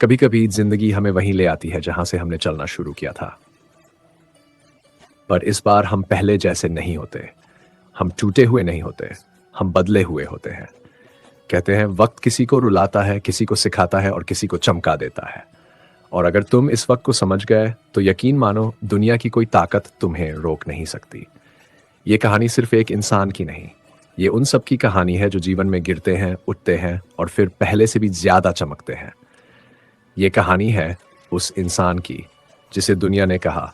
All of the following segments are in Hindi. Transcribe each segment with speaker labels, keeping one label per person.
Speaker 1: कभी कभी जिंदगी हमें वहीं ले आती है जहां से हमने चलना शुरू किया था, पर इस बार हम पहले जैसे नहीं होते। हम टूटे हुए नहीं होते, हम बदले हुए होते हैं। कहते हैं वक्त किसी को रुलाता है, किसी को सिखाता है और किसी को चमका देता है। और अगर तुम इस वक्त को समझ गए तो यकीन मानो दुनिया की कोई ताकत तुम्हें रोक नहीं सकती। ये कहानी सिर्फ एक इंसान की नहीं, ये उन सब की कहानी है जो जीवन में गिरते हैं, उठते हैं और फिर पहले से भी ज्यादा चमकते हैं। ये कहानी है उस इंसान की जिसे दुनिया ने कहा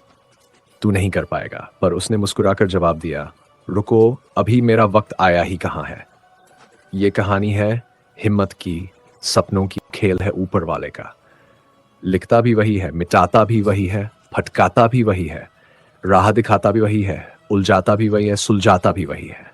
Speaker 1: तू नहीं कर पाएगा, पर उसने मुस्कुराकर जवाब दिया, रुको, अभी मेरा वक्त आया ही कहाँ है। ये कहानी है हिम्मत की, सपनों की, खेल है ऊपर वाले का। लिखता भी वही है, मिटाता भी वही है, भटकाता भी वही है, राह दिखाता भी वही है, उलझाता भी वही है, सुलझाता भी वही है।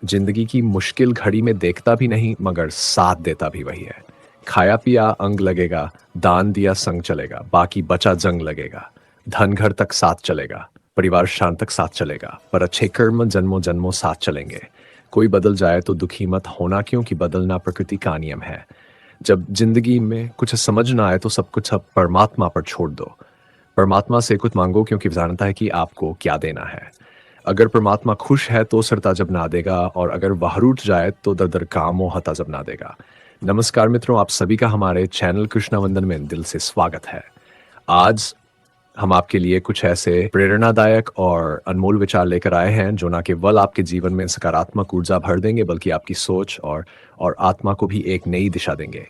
Speaker 1: जिंदगी की मुश्किल घड़ी में देखता भी नहीं मगर साथ देता भी वही है। खाया पिया अंग लगेगा, दान दिया संग चलेगा, बाकी बचा जंग लगेगा। धन घर तक साथ चलेगा, परिवार शान तक साथ चलेगा, पर अच्छे कर्म जन्मों जन्मों साथ चलेंगे। कोई बदल जाए तो दुखी मत होना, क्योंकि बदलना प्रकृति का नियम है। जब जिंदगी में कुछ समझ ना आए तो सब कुछ अब परमात्मा पर छोड़ दो। परमात्मा से कुछ मांगो, क्योंकि जानता है कि आपको क्या देना है। अगर परमात्मा खुश है तो सरता जब ना देगा, और अगर वह रूठ जाए तो दर दर कामो हता जब ना देगा। नमस्कार मित्रों, आप सभी का हमारे चैनल कृष्णा वंदन में दिल से स्वागत है। आज हम आपके लिए कुछ ऐसे प्रेरणादायक और अनमोल विचार लेकर आए हैं जो न केवल आपके जीवन में सकारात्मक ऊर्जा भर देंगे, बल्कि आपकी सोच और आत्मा को भी एक नई दिशा देंगे।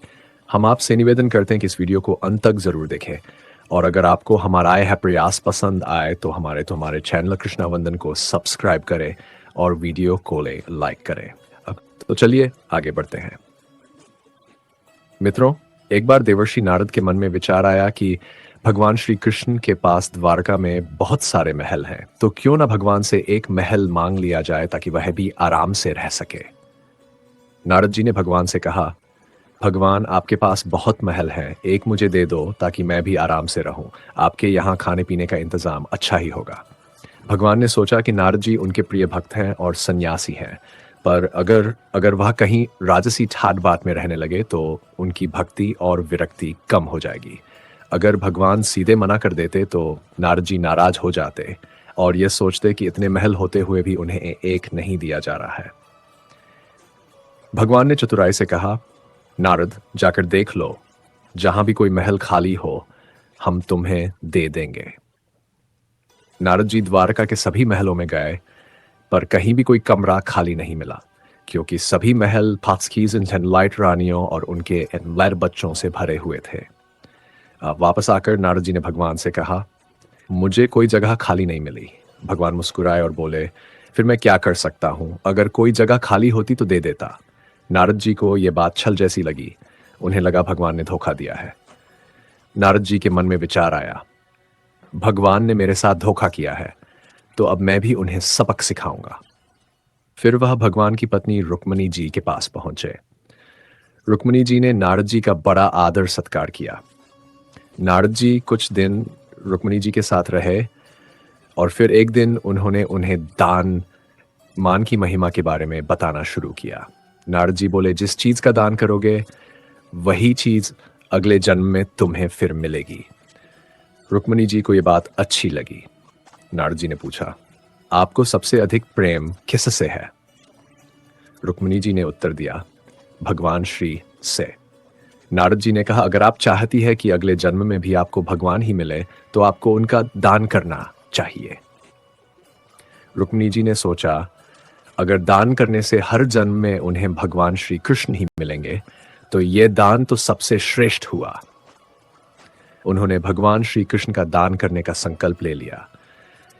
Speaker 1: हम आपसे निवेदन करते हैं कि इस वीडियो को अंत तक जरूर देखें, और अगर आपको हमारा यह प्रयास पसंद आए तो हमारे चैनल कृष्णा वंदन को सब्सक्राइब करें और वीडियो को लाइक करें। अब तो चलिए आगे बढ़ते हैं। मित्रों, एक बार देवर्षि नारद के मन में विचार आया कि भगवान श्री कृष्ण के पास द्वारका में बहुत सारे महल हैं, तो क्यों ना भगवान से एक महल मांग लिया जाए ताकि वह भी आराम से रह सके। नारद जी ने भगवान से कहा, भगवान आपके पास बहुत महल हैं, एक मुझे दे दो ताकि मैं भी आराम से रहूं। आपके यहाँ खाने पीने का इंतजाम अच्छा ही होगा। भगवान ने सोचा कि नारद जी उनके प्रिय भक्त हैं और सन्यासी हैं, पर अगर वह कहीं राजसी ठाट बाट में रहने लगे तो उनकी भक्ति और विरक्ति कम हो जाएगी। अगर भगवान सीधे मना कर देते तो नारद जी नाराज हो जाते और ये सोचते कि इतने महल होते हुए भी उन्हें एक नहीं दिया जा रहा है। भगवान ने चतुराई से कहा, नारद जाकर देख लो, जहां भी कोई महल खाली हो हम तुम्हें दे देंगे। नारद जी द्वारका के सभी महलों में गए, पर कहीं भी कोई कमरा खाली नहीं मिला, क्योंकि सभी महल फाक्सकीज लाइट रानियों और उनके एनलाइट बच्चों से भरे हुए थे। वापस आकर नारद जी ने भगवान से कहा, मुझे कोई जगह खाली नहीं मिली। भगवान मुस्कुराए और बोले, फिर मैं क्या कर सकता हूं, अगर कोई जगह खाली होती तो दे देता। नारद जी को यह बात छल जैसी लगी। उन्हें लगा भगवान ने धोखा दिया है। नारद जी के मन में विचार आया, भगवान ने मेरे साथ धोखा किया है, तो अब मैं भी उन्हें सबक सिखाऊंगा। फिर वह भगवान की पत्नी रुक्मिणी जी के पास पहुंचे। रुक्मिणी जी ने नारद जी का बड़ा आदर सत्कार किया। नारद जी कुछ दिन रुक्मिणी जी के साथ रहे, और फिर एक दिन उन्होंने उन्हें दान मान की महिमा के बारे में बताना शुरू किया। नारद जी बोले, जिस चीज का दान करोगे वही चीज अगले जन्म में तुम्हें फिर मिलेगी। रुक्मिणी जी को यह बात अच्छी लगी। नारद जी ने पूछा, आपको सबसे अधिक प्रेम किससे है? रुक्मिणी जी ने उत्तर दिया, भगवान श्री से। नारद जी ने कहा, अगर आप चाहती है कि अगले जन्म में भी आपको भगवान ही मिले तो आपको उनका दान करना चाहिए। रुक्मिणी जी ने सोचा, अगर दान करने से हर जन्म में उन्हें भगवान श्री कृष्ण ही मिलेंगे तो यह दान तो सबसे श्रेष्ठ हुआ। उन्होंने भगवान श्री कृष्ण का दान करने का संकल्प ले लिया।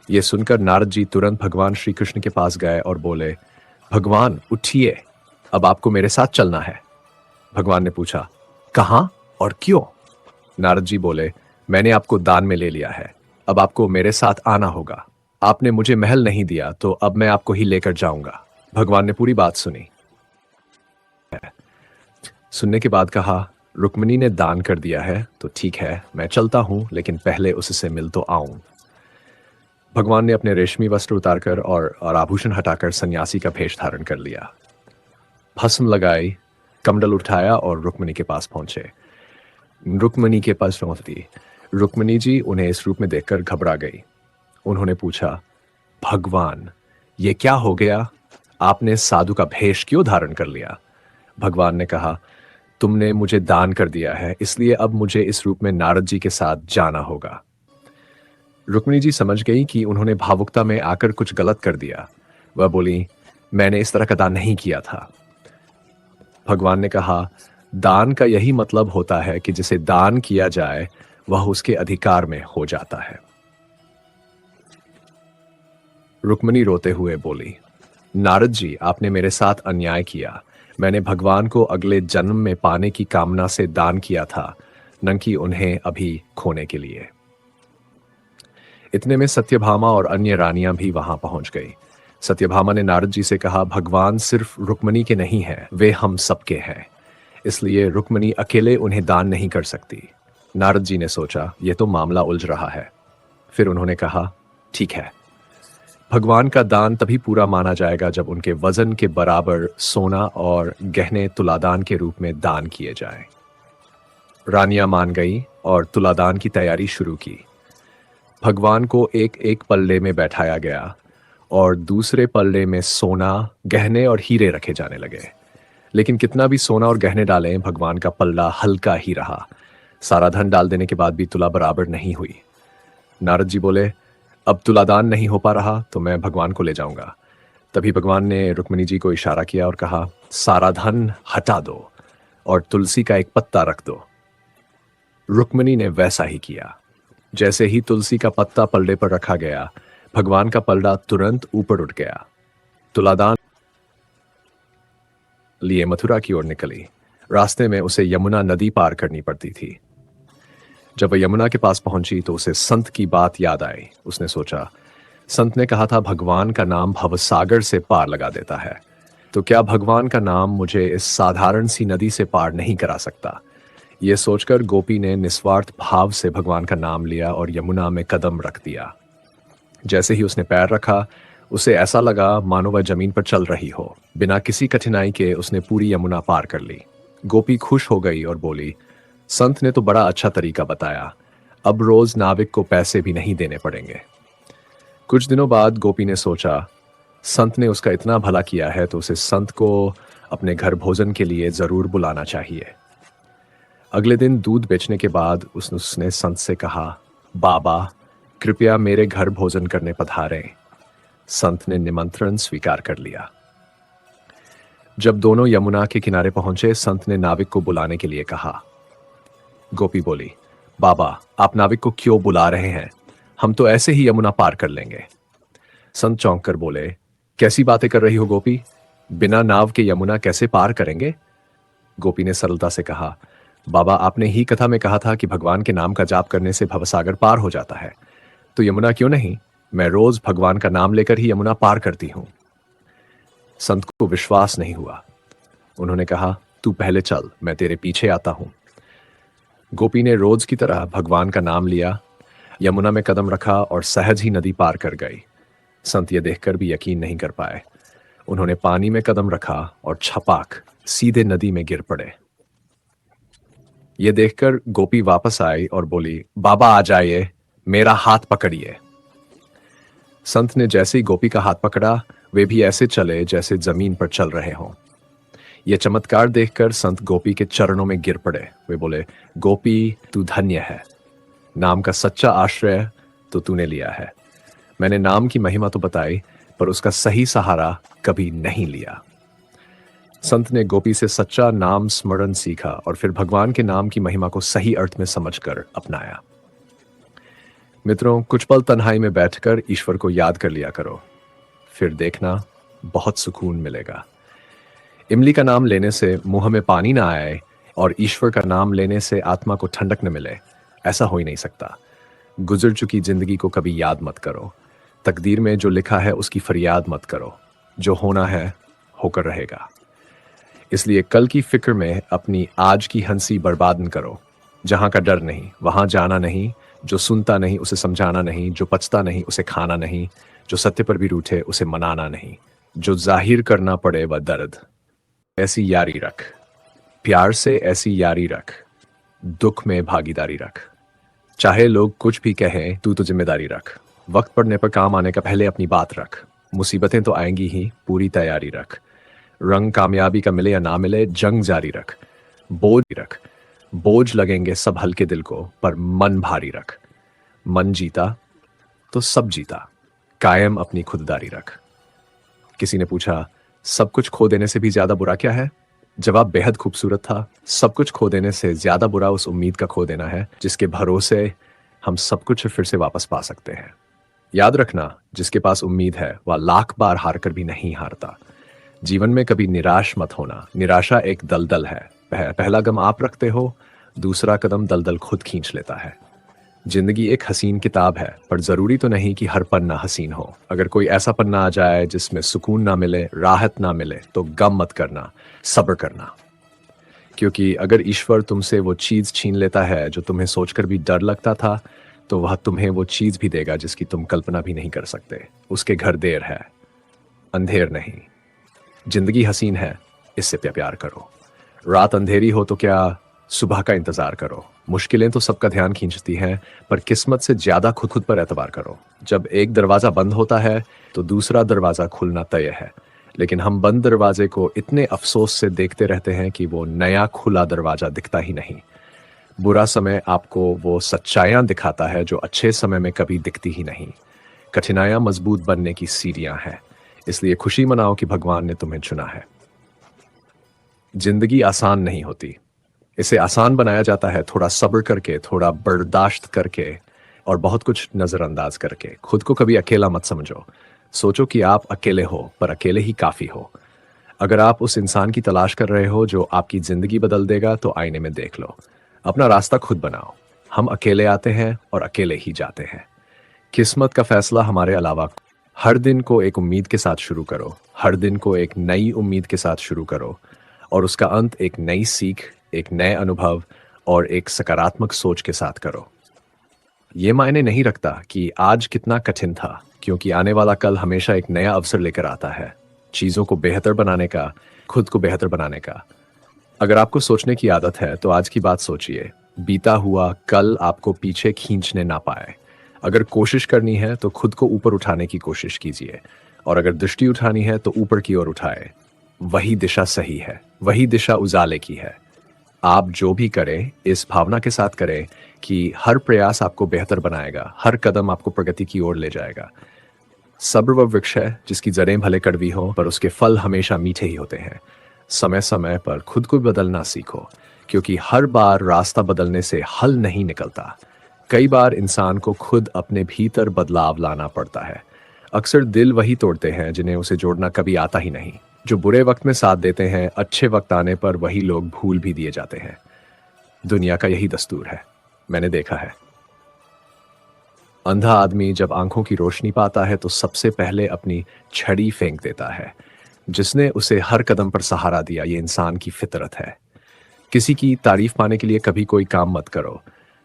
Speaker 1: यह सुनकर नारद जी तुरंत भगवान श्री कृष्ण के पास गए और बोले, भगवान उठिए, अब आपको मेरे साथ चलना है। भगवान ने पूछा, कहां और क्यों? नारद जी बोले, मैंने आपको दान में ले लिया है, अब आपको मेरे साथ आना होगा। आपने मुझे महल नहीं दिया तो अब मैं आपको ही लेकर जाऊंगा। भगवान ने पूरी बात सुनी। सुनने के बाद कहा, रुक्मिणी ने दान कर दिया है तो ठीक है, मैं चलता हूं, लेकिन पहले उससे मिल तो आऊं। भगवान ने अपने रेशमी वस्त्र उतारकर और आभूषण हटाकर सन्यासी का भेष धारण कर लिया। भस्म लगाई, कमंडल उठाया और रुक्मिणी के पास पहुंचे। रुक्मिणी के पास पहुंचती। रुक्मिणी जी उन्हें इस रूप में देखकर घबरा गई। उन्होंने पूछा, भगवान, ये क्या हो गया? आपने साधु का भेष क्यों धारण कर लिया? भगवान ने कहा, तुमने मुझे दान कर दिया है, इसलिए अब मुझे इस रूप में नारद जी के साथ जाना होगा। रुक्मिणी जी समझ गई कि उन्होंने भावुकता में आकर कुछ गलत कर दिया। वह बोली, मैंने इस तरह का दान नहीं किया था। भगवान ने कहा, दान का यही मतलब होता है कि जिसे दान किया जाए वह उसके अधिकार में हो जाता है। रुक्मिणी रोते हुए बोली, नारद जी, आपने मेरे साथ अन्याय किया। मैंने भगवान को अगले जन्म में पाने की कामना से दान किया था, न कि उन्हें अभी खोने के लिए। इतने में सत्यभामा और अन्य रानियां भी वहां पहुंच गई। सत्यभामा ने नारद जी से कहा, भगवान सिर्फ रुक्मिणी के नहीं हैं, वे हम सबके हैं, इसलिए रुक्मिणी अकेले उन्हें दान नहीं कर सकती। नारद जी ने सोचा, यह तो मामला उलझ रहा है। फिर उन्होंने कहा, ठीक है, भगवान का दान तभी पूरा माना जाएगा जब उनके वजन के बराबर सोना और गहने तुलादान के रूप में दान किए जाएं। रानियां मान गई और तुलादान की तैयारी शुरू की। भगवान को एक एक पल्ले में बैठाया गया और दूसरे पल्ले में सोना, गहने और हीरे रखे जाने लगे। लेकिन कितना भी सोना और गहने डालें, भगवान का पल्ला हल्का ही रहा। सारा धन डाल देने के बाद भी तुला बराबर नहीं हुई। नारद जी बोले, अब तुलादान नहीं हो पा रहा तो मैं भगवान को ले जाऊंगा। तभी भगवान ने रुक्मिणी जी को इशारा किया और कहा, सारा धन हटा दो और तुलसी का एक पत्ता रख दो। रुक्मिणी ने वैसा ही किया। जैसे ही तुलसी का पत्ता पल्ले पर रखा गया, भगवान का पल्ला तुरंत ऊपर उठ गया। तुलादान लिए मथुरा की ओर निकली। रास्ते में उसे यमुना नदी पार करनी पड़ती थी। जब वह यमुना के पास पहुंची तो उसे संत की बात याद आई। उसने सोचा, संत ने कहा था भगवान का नाम भवसागर से पार लगा देता है, तो क्या भगवान का नाम मुझे इस साधारण सी नदी से पार नहीं करा सकता? यह सोचकर गोपी ने निस्वार्थ भाव से भगवान का नाम लिया और यमुना में कदम रख दिया। जैसे ही उसने पैर रखा, उसे ऐसा लगा मानो वह जमीन पर चल रही हो। बिना किसी कठिनाई के उसने पूरी यमुना पार कर ली। गोपी खुश हो गई और बोली, संत ने तो बड़ा अच्छा तरीका बताया, अब रोज नाविक को पैसे भी नहीं देने पड़ेंगे। कुछ दिनों बाद गोपी ने सोचा, संत ने उसका इतना भला किया है तो उसे संत को अपने घर भोजन के लिए जरूर बुलाना चाहिए। अगले दिन दूध बेचने के बाद उसने संत से कहा, बाबा, कृपया मेरे घर भोजन करने पधारें। संत ने निमंत्रण स्वीकार कर लिया। जब दोनों यमुना के किनारे पहुंचे, संत ने नाविक को बुलाने के लिए कहा। गोपी बोली, बाबा, आप नाविक को क्यों बुला रहे हैं? हम तो ऐसे ही यमुना पार कर लेंगे। संत चौंक कर बोले, कैसी बातें कर रही हो गोपी? बिना नाव के यमुना कैसे पार करेंगे? गोपी ने सरलता से कहा, बाबा, आपने ही कथा में कहा था कि भगवान के नाम का जाप करने से भवसागर पार हो जाता है, तो यमुना क्यों नहीं? मैं रोज भगवान का नाम लेकर ही यमुना पार करती हूं। संत को विश्वास नहीं हुआ। उन्होंने कहा, तू पहले चल, मैं तेरे पीछे आता हूं। गोपी ने रोज की तरह भगवान का नाम लिया, यमुना में कदम रखा और सहज ही नदी पार कर गई। संत ये देखकर भी यकीन नहीं कर पाए। उन्होंने पानी में कदम रखा और छपाक सीधे नदी में गिर पड़े। ये देखकर गोपी वापस आई और बोली, बाबा आ जाइए, मेरा हाथ पकड़िए। संत ने जैसे ही गोपी का हाथ पकड़ा, वे भी ऐसे चले जैसे जमीन पर चल रहे हों। यह चमत्कार देखकर संत गोपी के चरणों में गिर पड़े। वे बोले, गोपी, तू धन्य है। नाम का सच्चा आश्रय तो तूने लिया है। मैंने नाम की महिमा तो बताई, पर उसका सही सहारा कभी नहीं लिया। संत ने गोपी से सच्चा नाम स्मरण सीखा और फिर भगवान के नाम की महिमा को सही अर्थ में समझकर अपनाया। मित्रों, कुछ पल तन्हाई में बैठकर ईश्वर को याद कर लिया करो, फिर देखना बहुत सुकून मिलेगा। इमली का नाम लेने से मुंह में पानी ना आए और ईश्वर का नाम लेने से आत्मा को ठंडक न मिले, ऐसा हो ही नहीं सकता। गुजर चुकी जिंदगी को कभी याद मत करो। तकदीर में जो लिखा है उसकी फरियाद मत करो। जो होना है होकर रहेगा। इसलिए कल की फिक्र में अपनी आज की हंसी बर्बाद न करो। जहां का डर नहीं वहां जाना नहीं, जो सुनता नहीं उसे समझाना नहीं, जो पचता नहीं उसे खाना नहीं, जो सत्य पर भी रूठे उसे मनाना नहीं, जो जाहिर करना पड़े वह दर्द। ऐसी यारी रख, प्यार से ऐसी यारी रख, दुख में भागीदारी रख। चाहे लोग कुछ भी कहें, तू तो जिम्मेदारी रख। वक्त पड़ने पर काम आने का पहले अपनी बात रख। मुसीबतें तो आएंगी ही, पूरी तैयारी रख। रंग कामयाबी का मिले या ना मिले, जंग जारी रख। बोझ रख। बोझ लगेंगे सब हल्के दिल को, पर मन भारी रख। मन जीता तो सब जीता। कायम अपनी खुददारी रख। किसी ने पूछा, सब कुछ खो देने से भी ज्यादा बुरा क्या है? जवाब बेहद खूबसूरत था। सब कुछ खो देने से ज्यादा बुरा उस उम्मीद का खो देना है जिसके भरोसे हम सब कुछ फिर से वापस पा सकते हैं। याद रखना, जिसके पास उम्मीद है वह लाख बार हार कर भी नहीं हारता। जीवन में कभी निराश मत होना। निराशा एक दलदल है। पहला कदम आप रखते हो, दूसरा कदम दलदल खुद खींच लेता है। जिंदगी एक हसीन किताब है, पर जरूरी तो नहीं कि हर पन्ना हसीन हो। अगर कोई ऐसा पन्ना आ जाए जिसमें सुकून ना मिले, राहत ना मिले, तो गम मत करना, सब्र करना। क्योंकि अगर ईश्वर तुमसे वो चीज छीन लेता है जो तुम्हें सोचकर भी डर लगता था, तो वह तुम्हें वो चीज भी देगा जिसकी तुम कल्पना भी नहीं कर सकते। उसके घर देर है, अंधेर नहीं। जिंदगी हसीन है, इससे प्यार करो। रात अंधेरी हो तो क्या, सुबह का इंतजार करो। मुश्किलें तो सबका ध्यान खींचती हैं, पर किस्मत से ज्यादा खुद खुद पर एतबार करो। जब एक दरवाजा बंद होता है तो दूसरा दरवाजा खुलना तय है, लेकिन हम बंद दरवाजे को इतने अफसोस से देखते रहते हैं कि वो नया खुला दरवाजा दिखता ही नहीं। बुरा समय आपको वो सच्चाइयां दिखाता है जो अच्छे समय में कभी दिखती ही नहीं। कठिनाइयां मजबूत बनने की सीढ़ियां हैं, इसलिए खुशी मनाओ कि भगवान ने तुम्हें चुना है। जिंदगी आसान नहीं होती, इसे आसान बनाया जाता है थोड़ा सब्र करके, थोड़ा बर्दाश्त करके और बहुत कुछ नजरअंदाज करके। खुद को कभी अकेला मत समझो। सोचो कि आप अकेले हो, पर अकेले ही काफी हो। अगर आप उस इंसान की तलाश कर रहे हो जो आपकी जिंदगी बदल देगा, तो आईने में देख लो। अपना रास्ता खुद बनाओ। हम अकेले आते हैं और अकेले ही जाते हैं। किस्मत का फैसला हमारे अलावा। हर दिन को एक उम्मीद के साथ शुरू करो। हर दिन को एक नई उम्मीद के साथ शुरू करो, और उसका अंत एक नई सीख, एक नए अनुभव और एक सकारात्मक सोच के साथ करो। ये मायने नहीं रखता कि आज कितना कठिन था, क्योंकि आने वाला कल हमेशा एक नया अवसर लेकर आता है, चीजों को बेहतर बनाने का, खुद को बेहतर बनाने का। अगर आपको सोचने की आदत है तो आज की बात सोचिए। बीता हुआ कल आपको पीछे खींचने ना पाए। अगर कोशिश करनी है तो खुद को ऊपर उठाने की कोशिश कीजिए, और अगर दृष्टि उठानी है तो ऊपर की ओर उठाए। वही दिशा सही है, वही दिशा उजाले की है। आप जो भी करें, इस भावना के साथ करें कि हर प्रयास आपको बेहतर बनाएगा, हर कदम आपको प्रगति की ओर ले जाएगा। सब्र वह वृक्ष है जिसकी जड़ें भले कड़वी हो, पर उसके फल हमेशा मीठे ही होते हैं। समय समय पर खुद को बदलना सीखो, क्योंकि हर बार रास्ता बदलने से हल नहीं निकलता। कई बार इंसान को खुद अपने भीतर बदलाव लाना पड़ता है। अक्सर दिल वही तोड़ते हैं जिन्हें उसे जोड़ना कभी आता ही नहीं। जो बुरे वक्त में साथ देते हैं, अच्छे वक्त आने पर वही लोग भूल भी दिए जाते हैं। दुनिया का यही दस्तूर है, मैंने देखा है। अंधा आदमी जब आंखों की रोशनी पाता है तो सबसे पहले अपनी छड़ी फेंक देता है। जिसने उसे हर कदम पर सहारा दिया, ये इंसान की फितरत है। किसी की तारीफ पाने के लिए कभी कोई काम मत करो।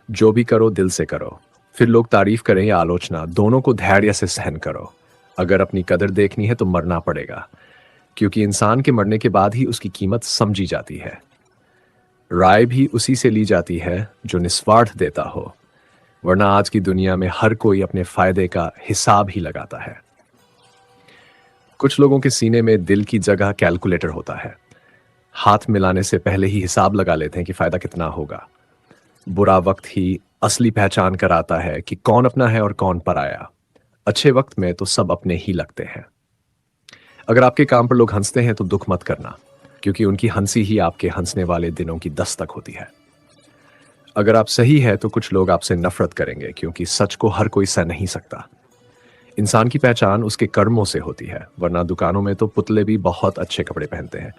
Speaker 1: जो भी करो दिल से करो। फिर लोग तारीफ करें या आलोचना, दोनों को धैर्य से सहन करो। अगर अपनी कदर देखनी है तो मरना पड़ेगा, क्योंकि इंसान के मरने के बाद ही उसकी कीमत समझी जाती है। राय भी उसी से ली जाती है जो निस्वार्थ देता हो, वरना आज की दुनिया में हर कोई अपने फायदे का हिसाब ही लगाता है। कुछ लोगों के सीने में दिल की जगह कैलकुलेटर होता है। हाथ मिलाने से पहले ही हिसाब लगा लेते हैं कि फायदा कितना होगा। बुरा वक्त ही असली पहचान कराता है कि कौन अपना है और कौन पराया। अच्छे वक्त में तो सब अपने ही लगते हैं। अगर आपके काम पर लोग हंसते हैं तो दुख मत करना, क्योंकि उनकी हंसी ही आपके हंसने वाले दिनों की दस्तक होती है। अगर आप सही है तो कुछ लोग आपसे नफरत करेंगे, क्योंकि सच को हर कोई सह नहीं सकता। इंसान की पहचान उसके कर्मों से होती है, वरना दुकानों में तो पुतले भी बहुत अच्छे कपड़े पहनते हैं।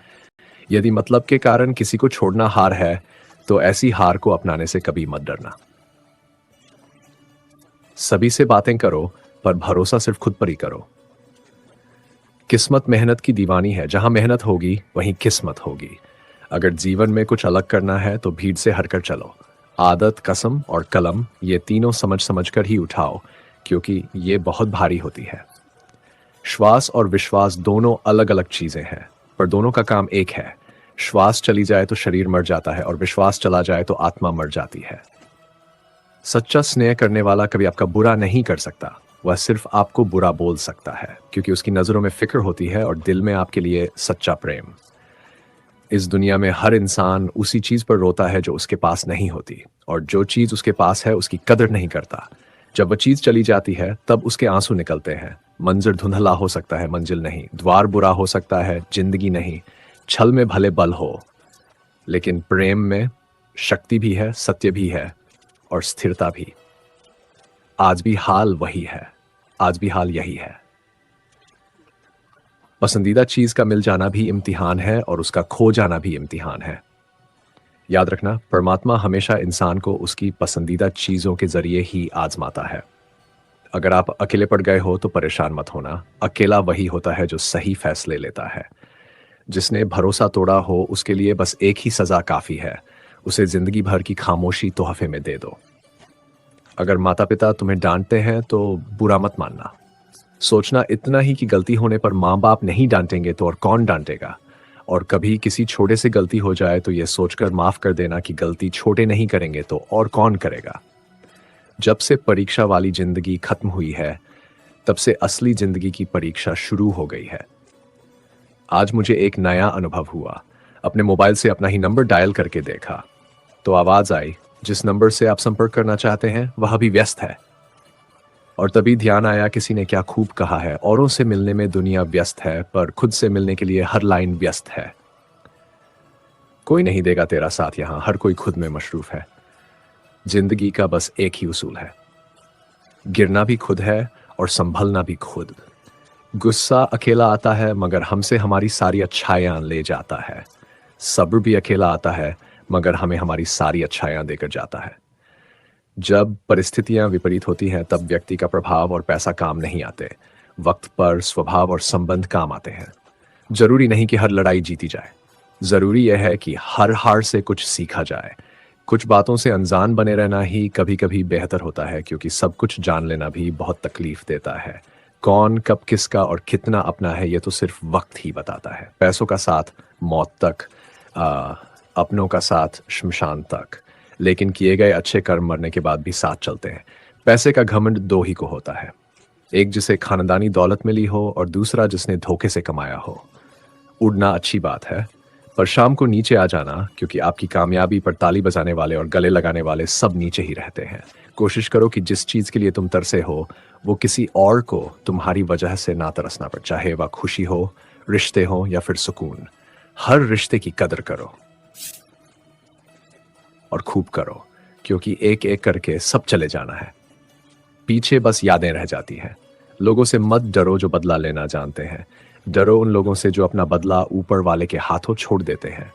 Speaker 1: यदि मतलब के कारण किसी को छोड़ना हार है, तो ऐसी हार को अपनाने से कभी मत डरना। सभी से बातें करो, पर भरोसा सिर्फ खुद पर ही करो। किस्मत मेहनत की दीवानी है। जहां मेहनत होगी वहीं किस्मत होगी। अगर जीवन में कुछ अलग करना है तो भीड़ से हटकर चलो। आदत, कसम और कलम, ये तीनों समझ समझ कर ही उठाओ, क्योंकि ये बहुत भारी होती है। श्वास और विश्वास दोनों अलग अलग चीजें हैं, पर दोनों का काम एक है। श्वास चली जाए तो शरीर मर जाता है और विश्वास चला जाए तो आत्मा मर जाती है। सच्चा स्नेह करने वाला कभी आपका बुरा नहीं कर सकता, वह सिर्फ आपको बुरा बोल सकता है, क्योंकि उसकी नजरों में फिक्र होती है और दिल में आपके लिए सच्चा प्रेम। इस दुनिया में हर इंसान उसी चीज पर रोता है जो उसके पास नहीं होती, और जो चीज उसके पास है उसकी कदर नहीं करता। जब वह चीज चली जाती है तब उसके आंसू निकलते हैं। मंजर धुंधला हो सकता है, मंजिल नहीं। द्वार बुरा हो सकता है, जिंदगी नहीं। छल में भले बल हो, लेकिन प्रेम में शक्ति भी है, सत्य भी है और स्थिरता भी। आज भी हाल वही है, आज भी हाल यही है। पसंदीदा चीज का मिल जाना भी इम्तिहान है और उसका खो जाना भी इम्तिहान है। याद रखना, परमात्मा हमेशा इंसान को उसकी पसंदीदा चीजों के जरिए ही आजमाता है। अगर आप अकेले पड़ गए हो तो परेशान मत होना। अकेला वही होता है जो सही फैसले लेता है। जिसने भरोसा तोड़ा हो उसके लिए बस एक ही सजा काफी है, उसे जिंदगी भर की खामोशी तोहफे में दे दो। अगर माता पिता तुम्हें डांटते हैं तो बुरा मत मानना। सोचना इतना ही कि गलती होने पर माँ बाप नहीं डांटेंगे तो और कौन डांटेगा। और कभी किसी छोटे से गलती हो जाए तो यह सोचकर माफ कर देना कि गलती छोटे नहीं करेंगे तो और कौन करेगा। जब से परीक्षा वाली जिंदगी खत्म हुई है, तब से असली जिंदगी की परीक्षा शुरू हो गई है। आज मुझे एक नया अनुभव हुआ। अपने मोबाइल से अपना ही नंबर डायल करके देखा तो आवाज आई, जिस नंबर से आप संपर्क करना चाहते हैं वह अभी व्यस्त है। और तभी ध्यान आया, किसी ने क्या खूब कहा है, औरों से मिलने में दुनिया व्यस्त है, पर खुद से मिलने के लिए हर लाइन व्यस्त है। कोई नहीं देगा तेरा साथ यहां, हर कोई खुद में मशरूफ है। जिंदगी का बस एक ही उसूल है, गिरना भी खुद है और संभलना भी खुद। गुस्सा अकेला आता है मगर हमसे हमारी सारी अच्छाइयां ले जाता है। सब्र भी अकेला आता है मगर हमें हमारी सारी अच्छाइयां देकर जाता है। जब परिस्थितियां विपरीत होती हैं तब व्यक्ति का प्रभाव और पैसा काम नहीं आते, वक्त पर स्वभाव और संबंध काम आते हैं। जरूरी नहीं कि हर लड़ाई जीती जाए, जरूरी यह है कि हर हार से कुछ सीखा जाए। कुछ बातों से अनजान बने रहना ही कभी कभी बेहतर होता है, क्योंकि सब कुछ जान लेना भी बहुत तकलीफ देता है। कौन कब किसका और कितना अपना है ये तो सिर्फ वक्त ही बताता है। पैसों का साथ मौत तक, अपनों का साथ शमशान तक, लेकिन किए गए अच्छे कर्म मरने के बाद भी साथ चलते हैं। पैसे का घमंड दो ही को होता है, एक जिसे खानदानी दौलत मिली हो और दूसरा जिसने धोखे से कमाया हो। उड़ना अच्छी बात है, पर शाम को नीचे आ जाना, क्योंकि आपकी कामयाबी पर ताली बजाने वाले और गले लगाने वाले सब नीचे ही रहते हैं। कोशिश करो कि जिस चीज के लिए तुम तरसे हो वो किसी और को तुम्हारी वजह से ना तरसना पड़े, चाहे वह खुशी हो, रिश्ते हो या फिर सुकून। हर रिश्ते की कदर करो और खूब करो, क्योंकि एक एक करके सब चले जाना है। पीछे बस यादें रह जाती हैं। लोगों से मत डरो जो बदला लेना जानते हैं, डरो उन लोगों से जो अपना बदला ऊपर वाले के हाथों छोड़ देते हैं।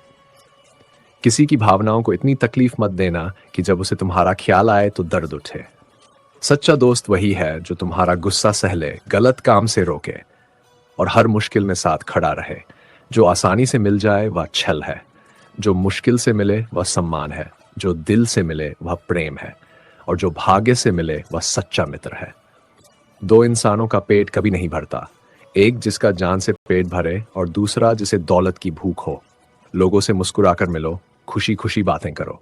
Speaker 1: किसी की भावनाओं को इतनी तकलीफ मत देना कि जब उसे तुम्हारा ख्याल आए तो दर्द उठे। सच्चा दोस्त वही है जो तुम्हारा गुस्सा सह ले, गलत काम से रोके और हर मुश्किल में साथ खड़ा रहे। जो आसानी से मिल जाए वह छल है, जो मुश्किल से मिले वह सम्मान है, जो दिल से मिले वह प्रेम है, और जो भाग्य से मिले वह सच्चा मित्र है। दो इंसानों का पेट कभी नहीं भरता, एक जिसका जान से पेट भरे और दूसरा जिसे दौलत की भूख हो। लोगों से मुस्कुराकर मिलो, खुशी खुशी बातें करो,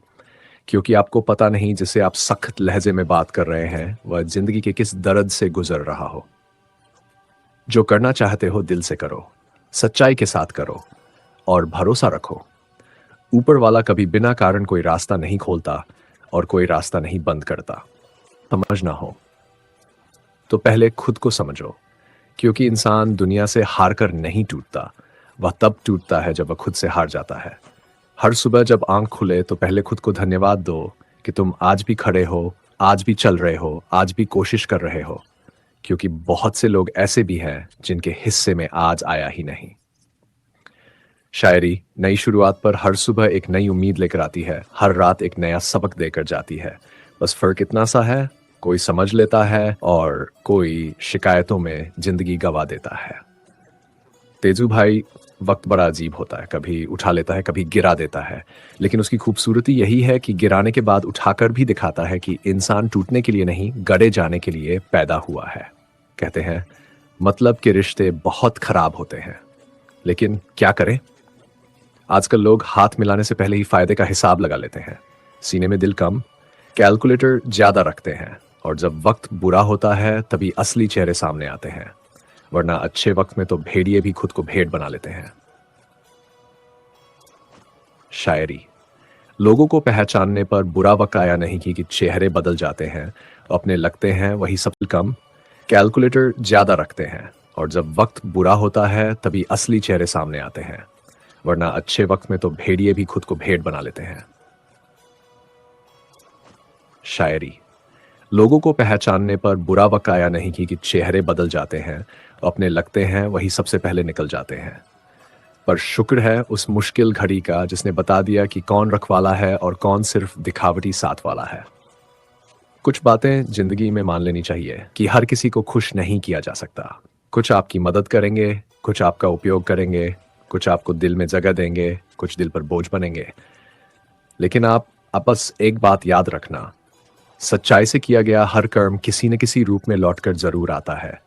Speaker 1: क्योंकि आपको पता नहीं जिसे आप सख्त लहजे में बात कर रहे हैं वह जिंदगी के किस दर्द से गुजर रहा हो। जो करना चाहते हो दिल से करो, सच्चाई के साथ करो और भरोसा रखो। ऊपर वाला कभी बिना कारण कोई रास्ता नहीं खोलता और कोई रास्ता नहीं बंद करता। समझना हो तो पहले खुद को समझो, क्योंकि इंसान दुनिया से हार कर नहीं टूटता, वह तब टूटता है जब वह खुद से हार जाता है। हर सुबह जब आंख खुले तो पहले खुद को धन्यवाद दो कि तुम आज भी खड़े हो, आज भी चल रहे हो, आज भी कोशिश कर रहे हो, क्योंकि बहुत से लोग ऐसे भी हैं जिनके हिस्से में आज आया ही नहीं। शायरी नई शुरुआत पर हर सुबह एक नई उम्मीद लेकर आती है, हर रात एक नया सबक देकर जाती है। बस फर्क इतना सा है, कोई समझ लेता है और कोई शिकायतों में जिंदगी गवा देता है। तेजू भाई, वक्त बड़ा अजीब होता है, कभी उठा लेता है, कभी गिरा देता है, लेकिन उसकी खूबसूरती यही है कि गिराने के बाद उठाकर भी दिखाता है कि इंसान टूटने के लिए नहीं, गड़े जाने के लिए पैदा हुआ है। कहते हैं मतलब के रिश्ते बहुत खराब होते हैं, लेकिन क्या करें, आजकल लोग हाथ मिलाने से पहले ही फायदे का हिसाब लगा लेते हैं। सीने में दिल कम, कैलकुलेटर ज्यादा रखते हैं, और जब वक्त बुरा होता है तभी असली चेहरे सामने आते हैं। वरना अच्छे वक्त में तो भेड़िए भी खुद को भेड़ बना लेते हैं। शायरी। लोगों को पहचानने पर बुरा वक्त आया नहीं कि चेहरे बदल जाते हैं, अपने लगते हैं वही सब कम, कैलकुलेटर ज्यादा रखते हैं, और जब वक्त बुरा होता है तभी असली चेहरे सामने आते हैं। वरना अच्छे वक्त में तो भेड़िए भी खुद को भेड़ बना लेते हैं। शायरी। लोगों को पहचानने पर बुरा वक्त आया नहीं कि चेहरे बदल जाते हैं, अपने लगते हैं वही सबसे पहले निकल जाते हैं। पर शुक्र है उस मुश्किल घड़ी का जिसने बता दिया कि कौन रखवाला है और कौन सिर्फ दिखावटी साथ वाला है। कुछ बातें जिंदगी में मान लेनी चाहिए कि हर किसी को खुश नहीं किया जा सकता। कुछ आपकी मदद करेंगे, कुछ आपका उपयोग करेंगे, कुछ आपको दिल में जगह देंगे, कुछ दिल पर बोझ बनेंगे। लेकिन आप बस एक बात याद रखना, सच्चाई से किया गया हर कर्म किसी न किसी रूप में लौटकर जरूर आता है।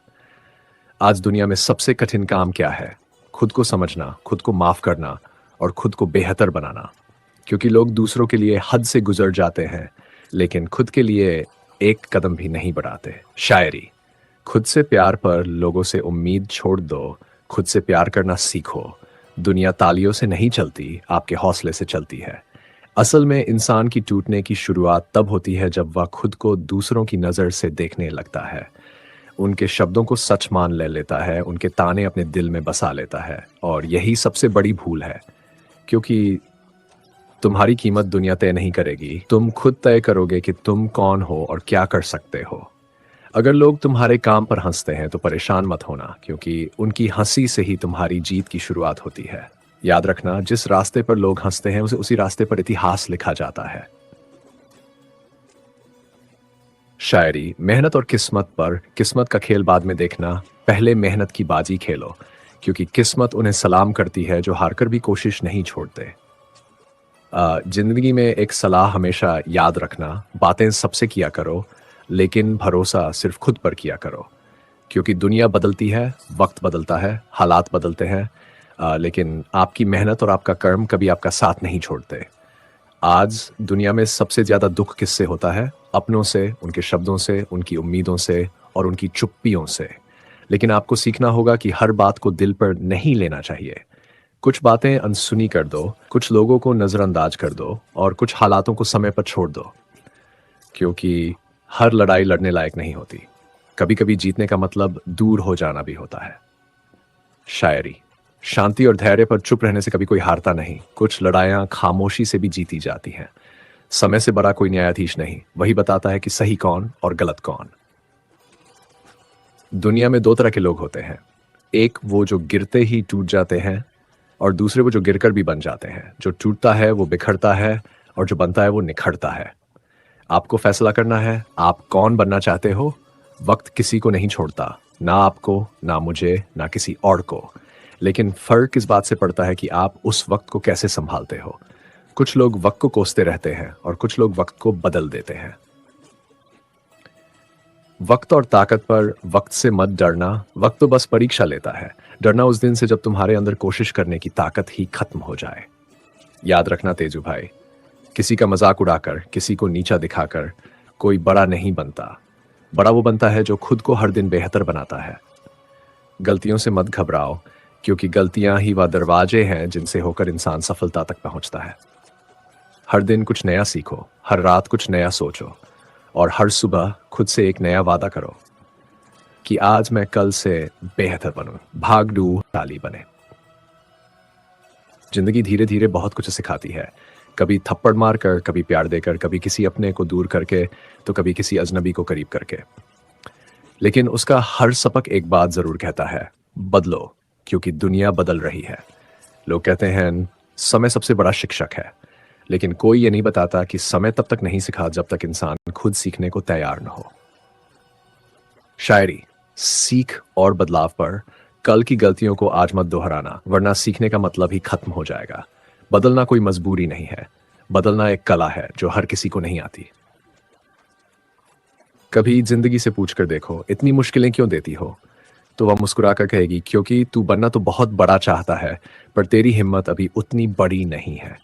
Speaker 1: आज दुनिया में सबसे कठिन काम क्या है? खुद को समझना, खुद को माफ करना और खुद को बेहतर बनाना। क्योंकि लोग दूसरों के लिए हद से गुजर जाते हैं, लेकिन खुद के लिए एक कदम भी नहीं बढ़ाते। शायरी। खुद से प्यार पर लोगों से उम्मीद छोड़ दो, खुद से प्यार करना सीखो। दुनिया तालियों से नहीं चलती, आपके हौसले से चलती है। असल में इंसान की टूटने की शुरुआत तब होती है जब वह खुद को दूसरों की नज़र से देखने लगता है, उनके शब्दों को सच मान ले लेता है, उनके ताने अपने दिल में बसा लेता है। और यही सबसे बड़ी भूल है, क्योंकि तुम्हारी कीमत दुनिया तय नहीं करेगी, तुम खुद तय करोगे कि तुम कौन हो और क्या कर सकते हो। अगर लोग तुम्हारे काम पर हंसते हैं तो परेशान मत होना, क्योंकि उनकी हंसी से ही तुम्हारी जीत की शुरुआत होती है। याद रखना, जिस रास्ते पर लोग हंसते हैं उसी रास्ते पर इतिहास लिखा जाता है। शायरी। मेहनत और किस्मत पर, किस्मत का खेल बाद में देखना, पहले मेहनत की बाजी खेलो, क्योंकि किस्मत उन्हें सलाम करती है जो हारकर भी कोशिश नहीं छोड़ते। जिंदगी में एक सलाह हमेशा याद रखना, बातें सबसे किया करो, लेकिन भरोसा सिर्फ खुद पर किया करो। क्योंकि दुनिया बदलती है, वक्त बदलता है, हालात बदलते हैं, लेकिन आपकी मेहनत और आपका कर्म कभी आपका साथ नहीं छोड़ते। आज दुनिया में सबसे ज्यादा दुख किससे होता है? अपनों से, उनके शब्दों से, उनकी उम्मीदों से और उनकी चुप्पियों से। लेकिन आपको सीखना होगा कि हर बात को दिल पर नहीं लेना चाहिए। कुछ बातें अनसुनी कर दो, कुछ लोगों को नजरअंदाज कर दो और कुछ हालातों को समय पर छोड़ दो, क्योंकि हर लड़ाई लड़ने लायक नहीं होती। कभी कभी जीतने का मतलब दूर हो जाना भी होता है। शायरी। शांति और धैर्य पर चुप रहने से कभी कोई हारता नहीं। कुछ लड़ाइयां खामोशी से भी जीती जाती हैं। समय से बड़ा कोई न्यायाधीश नहीं, वही बताता है कि सही कौन और गलत कौन। दुनिया में दो तरह के लोग होते हैं, एक वो जो गिरते ही टूट जाते हैं, और दूसरे वो जो गिरकर भी बन जाते हैं। जो टूटता है वो बिखरता है, और जो बनता है वो निखरता है। आपको फैसला करना है, आप कौन बनना चाहते हो। वक्त किसी को नहीं छोड़ता, ना आपको, ना मुझे, ना किसी और को। लेकिन फर्क इस बात से पड़ता है कि आप उस वक्त को कैसे संभालते हो। कुछ लोग वक्त को कोसते रहते हैं और कुछ लोग वक्त को बदल देते हैं। वक्त और ताकत पर वक्त से मत डरना, वक्त तो बस परीक्षा लेता है। डरना उस दिन से जब तुम्हारे अंदर कोशिश करने की ताकत ही खत्म हो जाए। याद रखना तेजू भाई, किसी का मजाक उड़ाकर, किसी को नीचा दिखाकर कोई बड़ा नहीं बनता। बड़ा वो बनता है जो खुद को हर दिन बेहतर बनाता है। गलतियों से मत घबराओ, क्योंकि गलतियां ही वह दरवाजे हैं जिनसे होकर इंसान सफलता तक पहुंचता है। हर दिन कुछ नया सीखो, हर रात कुछ नया सोचो, और हर सुबह खुद से एक नया वादा करो कि आज मैं कल से बेहतर बनूं। भागडू ताली बने। जिंदगी धीरे धीरे बहुत कुछ सिखाती है, कभी थप्पड़ मारकर, कभी प्यार देकर, कभी किसी अपने को दूर करके, तो कभी किसी अजनबी को करीब करके। लेकिन उसका हर सबक एक बात जरूर कहता है, बदलो, क्योंकि दुनिया बदल रही है। लोग कहते हैं समय सबसे बड़ा शिक्षक है, लेकिन कोई ये नहीं बताता कि समय तब तक नहीं सिखा जब तक इंसान खुद सीखने को तैयार न हो। शायरी। सीख और बदलाव पर, कल की गलतियों को आज मत दोहराना, वरना सीखने का मतलब ही खत्म हो जाएगा। बदलना कोई मजबूरी नहीं है, बदलना एक कला है जो हर किसी को नहीं आती। कभी जिंदगी से पूछ कर देखो, इतनी मुश्किलें क्यों देती हो? तो वह मुस्कुराकर कहेगी, क्योंकि तू बनना तो बहुत बड़ा चाहता है, पर तेरी हिम्मत अभी उतनी बड़ी नहीं है।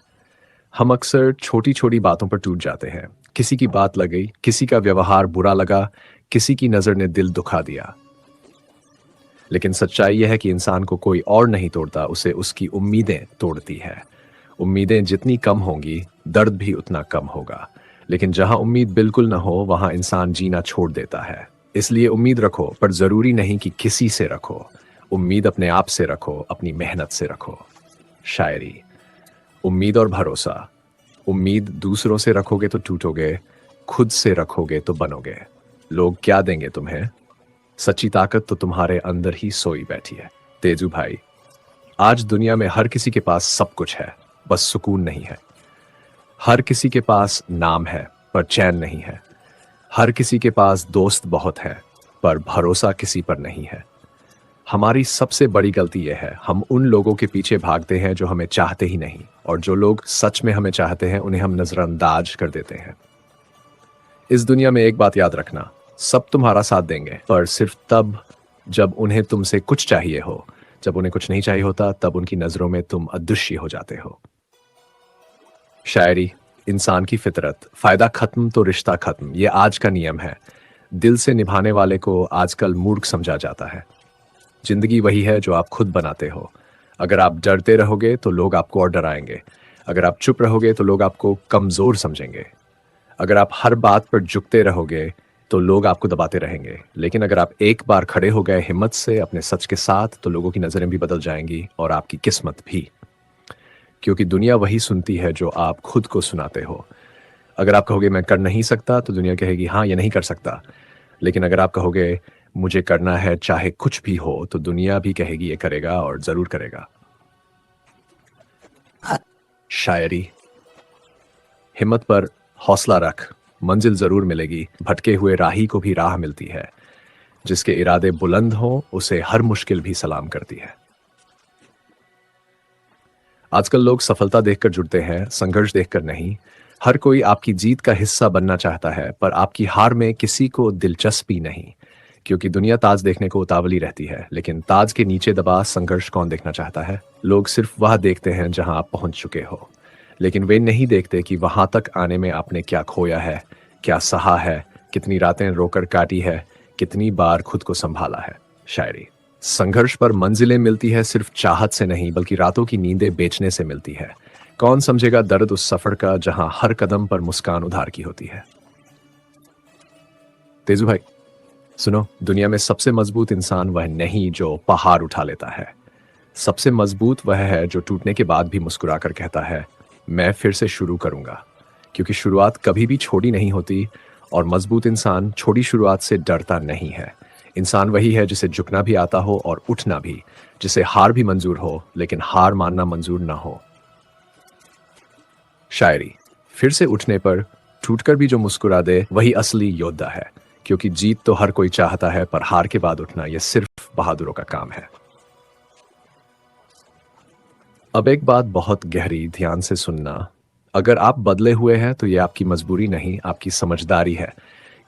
Speaker 1: हम अक्सर छोटी छोटी बातों पर टूट जाते हैं। किसी की बात लग गई, किसी का व्यवहार बुरा लगा, किसी की नजर ने दिल दुखा दिया। लेकिन सच्चाई यह है कि इंसान को कोई और नहीं तोड़ता, उसे उसकी उम्मीदें तोड़ती है। उम्मीदें जितनी कम होंगी, दर्द भी उतना कम होगा। लेकिन जहां उम्मीद बिल्कुल ना हो, वहां इंसान जीना छोड़ देता है। इसलिए उम्मीद रखो, पर जरूरी नहीं कि किसी से रखो। उम्मीद अपने आप से रखो, अपनी मेहनत से रखो। शायरी। उम्मीद और भरोसा। उम्मीद दूसरों से रखोगे तो टूटोगे, खुद से रखोगे तो बनोगे। लोग क्या देंगे तुम्हें? सच्ची ताकत तो तुम्हारे अंदर ही सोई बैठी है। तेजू भाई, आज दुनिया में हर किसी के पास सब कुछ है, बस सुकून नहीं है। हर किसी के पास नाम है, पर चैन नहीं है। हर किसी के पास दोस्त बहुत है, पर भरोसा किसी पर नहीं है। हमारी सबसे बड़ी गलती यह है, हम उन लोगों के पीछे भागते हैं जो हमें चाहते ही नहीं, और जो लोग सच में हमें चाहते हैं उन्हें हम नजरअंदाज कर देते हैं। इस दुनिया में एक बात याद रखना, सब तुम्हारा साथ देंगे, पर सिर्फ तब जब उन्हें तुमसे कुछ चाहिए हो। जब उन्हें कुछ नहीं चाहिए होता, तब उनकी नजरों में तुम अदृश्य हो जाते हो। शायरी। इंसान की फितरत, फायदा खत्म तो रिश्ता खत्म, ये आज का नियम है। दिल से निभाने वाले को आजकल मूर्ख समझा जाता है। जिंदगी वही है जो आप खुद बनाते हो। अगर आप डरते रहोगे तो लोग आपको और डराएंगे। अगर आप चुप रहोगे तो लोग आपको कमजोर समझेंगे। अगर आप हर बात पर झुकते रहोगे तो लोग आपको दबाते रहेंगे। लेकिन अगर आप एक बार खड़े हो गए हिम्मत से अपने सच के साथ, तो लोगों की नजरें भी बदल जाएंगी और आपकी किस्मत भी। क्योंकि दुनिया वही सुनती है जो आप खुद को सुनाते हो। अगर आप कहोगे मैं कर नहीं सकता, तो दुनिया कहेगी हाँ, ये नहीं कर सकता। लेकिन अगर आप कहोगे मुझे करना है चाहे कुछ भी हो, तो दुनिया भी कहेगी ये करेगा, और जरूर करेगा। शायरी। हिम्मत पर हौसला रख, मंजिल जरूर मिलेगी। भटके हुए राही को भी राह मिलती है। जिसके इरादे बुलंद हों, उसे हर मुश्किल भी सलाम करती है। आजकल लोग सफलता देखकर जुड़ते हैं, संघर्ष देखकर नहीं। हर कोई आपकी जीत का हिस्सा बनना चाहता है, पर आपकी हार में किसी को दिलचस्पी नहीं। क्योंकि दुनिया ताज देखने को उतावली रहती है, लेकिन ताज के नीचे दबा संघर्ष कौन देखना चाहता है? लोग सिर्फ वह देखते हैं जहां आप पहुंच चुके हो, लेकिन वे नहीं देखते कि वहां तक आने में आपने क्या खोया है, क्या सहा है, कितनी रातें रोकर काटी है, कितनी बार खुद को संभाला है। शायरी। संघर्ष पर मंजिलें मिलती है सिर्फ चाहत से नहीं, बल्कि रातों की नींदें बेचने से मिलती है। कौन समझेगा दर्द उस सफर का जहां हर कदम पर मुस्कान उधार की होती है? तेजू भाई, सुनो, दुनिया में सबसे मजबूत इंसान वह नहीं जो पहाड़ उठा लेता है। सबसे मजबूत वह है जो टूटने के बाद भी मुस्कुराकर कहता है मैं फिर से शुरू करूंगा। क्योंकि शुरुआत कभी भी छोटी नहीं होती, और मजबूत इंसान छोटी शुरुआत से डरता नहीं है। इंसान वही है जिसे झुकना भी आता हो और उठना भी, जिसे हार भी मंजूर हो लेकिन हार मानना मंजूर ना हो। शायरी। फिर से उठने पर टूटकर भी जो मुस्कुरा दे वही असली योद्धा है। क्योंकि जीत तो हर कोई चाहता है, पर हार के बाद उठना यह सिर्फ बहादुरों का काम है। अब एक बात बहुत गहरी, ध्यान से सुनना। अगर आप बदले हुए हैं तो यह आपकी मजबूरी नहीं, आपकी समझदारी है।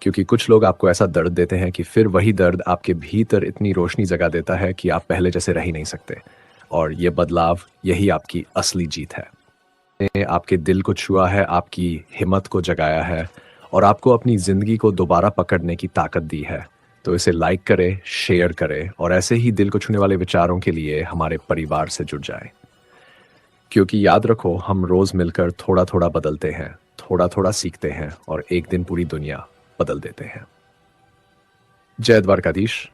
Speaker 1: क्योंकि कुछ लोग आपको ऐसा दर्द देते हैं कि फिर वही दर्द आपके भीतर इतनी रोशनी जगा देता है कि आप पहले जैसे रह ही नहीं सकते। और ये बदलाव, यही आपकी असली जीत है। ने आपके दिल को छुआ है, आपकी हिम्मत को जगाया है, और आपको अपनी जिंदगी को दोबारा पकड़ने की ताकत दी है। तो इसे लाइक करें, शेयर करें, और ऐसे ही दिल को छूने वाले विचारों के लिए हमारे परिवार से जुड़ जाएं। क्योंकि याद रखो, हम रोज मिलकर थोड़ा थोड़ा बदलते हैं, थोड़ा थोड़ा सीखते हैं, और एक दिन पूरी दुनिया बदल देते हैं। जय द्वारकाधीश।